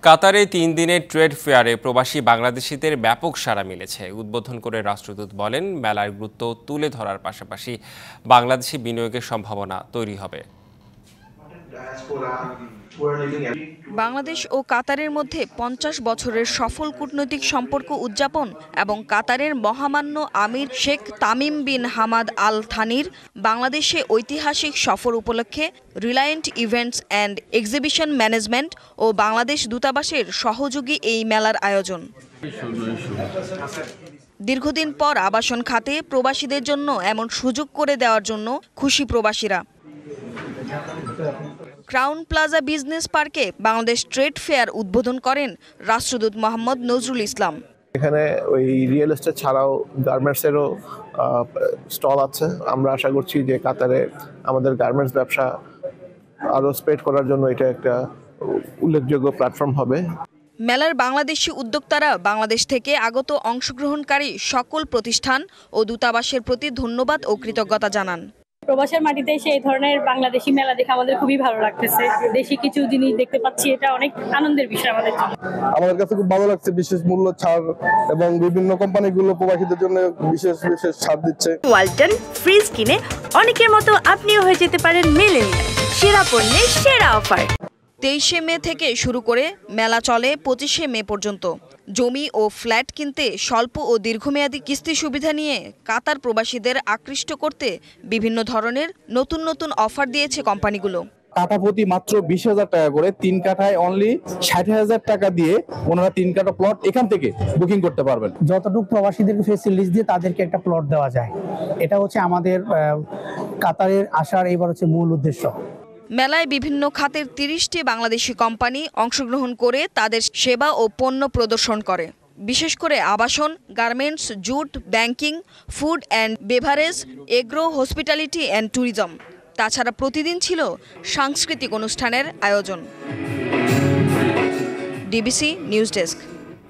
কাতারে ৩ দিনের ট্রেড ফেয়ারে প্রবাসী বাংলাদেশিদের ব্যাপক সাড়া মিলেছে। উদ্বোধন করে রাষ্ট্রদূত বলেন, মেলার গুরুত্ব তুলে ধরার পাশাপাশি বাংলাদেশি বিনিয়োগের সম্ভাবনা তৈরি হবে। বাংলাদেশ ও কাতারের মধ্যে ৫০ বছরের সফল কূটনৈতিক সম্পর্ক উদযাপন এবং কাতারের মহামান্য আমির Sheikh Tamim bin Hamad Al থানির বাংলাদেশে ঐতিহাসিক সফর উপলক্ষে Reliant Events and Exhibition Management ও বাংলাদেশ দূতাবাসের সহযোগী এই মেলার আয়োজন। দীর্ঘদিন পর আবাসন খাতে প্রবাসীদের জন্য এমন সুযোগ করে দেওয়ার জন্য খুশি প্রবাসীরা। ক্রাউন প্লাজা বিজনেস পার্কে বাংলাদেশ ট্রেড ফেয়ার উদ্বোধন করেন রাষ্ট্রদূত মোহাম্মদ নজরুল ইসলাম। এখানে ওই রিয়েল এস্টেট ছাড়াও গার্মেন্টসেরও স্টল আছে। আমরা আশা করছি যে কাতারে আমাদের গার্মেন্টস ব্যবসা আরও স্প্রেড করার জন্য এটা একটা উল্লেখযোগ্য প্ল্যাটফর্ম হবে। মেলার বাংলাদেশি উদ্যোক্তারা বাংলাদেশ থেকে আগত অংশগ্রহণকারী সকল প্রতিষ্ঠান ও দূতাবাসের প্রতি ধন্যবাদ ও কৃতজ্ঞতা জানান। প্রবাসের মাটিতে এসে এই ধরনের বাংলাদেশি মেলা দেখে আমাদের খুবই ভালো লাগতেছে। দেশি কিছু জিনিস দেখতে পাচ্ছি, এটা অনেক আনন্দের বিষয় আমাদের জন্য। আমাদের কাছে খুব ভালো লাগছে, বিশেষ মূল্য ছাড় এবং বিভিন্ন কোম্পানিগুলো প্রবাসীদের জন্য বিশেষ বিশেষ ছাড় দিচ্ছে। ওয়ালটন ফ্রিজ কিনে অনেকের মতো আপনিও হয়ে যেতে পারেন মিলেনিয়াল। সেরা পণ্যের সেরা অফার। ২৩শে মে থেকে শুরু করে মেলা চলে ২৫শে মে পর্যন্ত। জমি ও ফ্ল্যাট কিনতে স্বল্প ও দীর্ঘমেয়াদী কিস্তি সুবিধা নিয়ে কাতার প্রবাসীদের আকৃষ্ট করতে বিভিন্ন ধরনের নতুন নতুন অফার দিয়েছে কোম্পানিগুলো। কাঠা প্রতি মাত্র ২০,০০০ টাকা করে, ৩ কাঠায় অনলি ৬০,০০০ টাকা দিয়ে ওনারা ৩ কাঠা প্লট এখান থেকে বুকিং করতে পারবেন। যতটুকু প্রবাসীদেরকে ফেসিলিটিস দিয়ে তাদেরকে একটা প্লট দেওয়া যায়, এটা হচ্ছে আমাদের কাতারের আসার এবার হচ্ছে মূল উদ্দেশ্য। মেলায় বিভিন্ন খাতের ৩০টি বাংলাদেশি কোম্পানি অংশগ্রহণ করে তাদের সেবা ও পণ্য প্রদর্শন করে। বিশেষ করে আবাসন, garments, jute, banking, food and beverage, agro, hospitality and tourism. তাছাড়া প্রতিদিন ছিল সাংস্কৃতিক অনুষ্ঠানের আয়োজন। DBC news desk.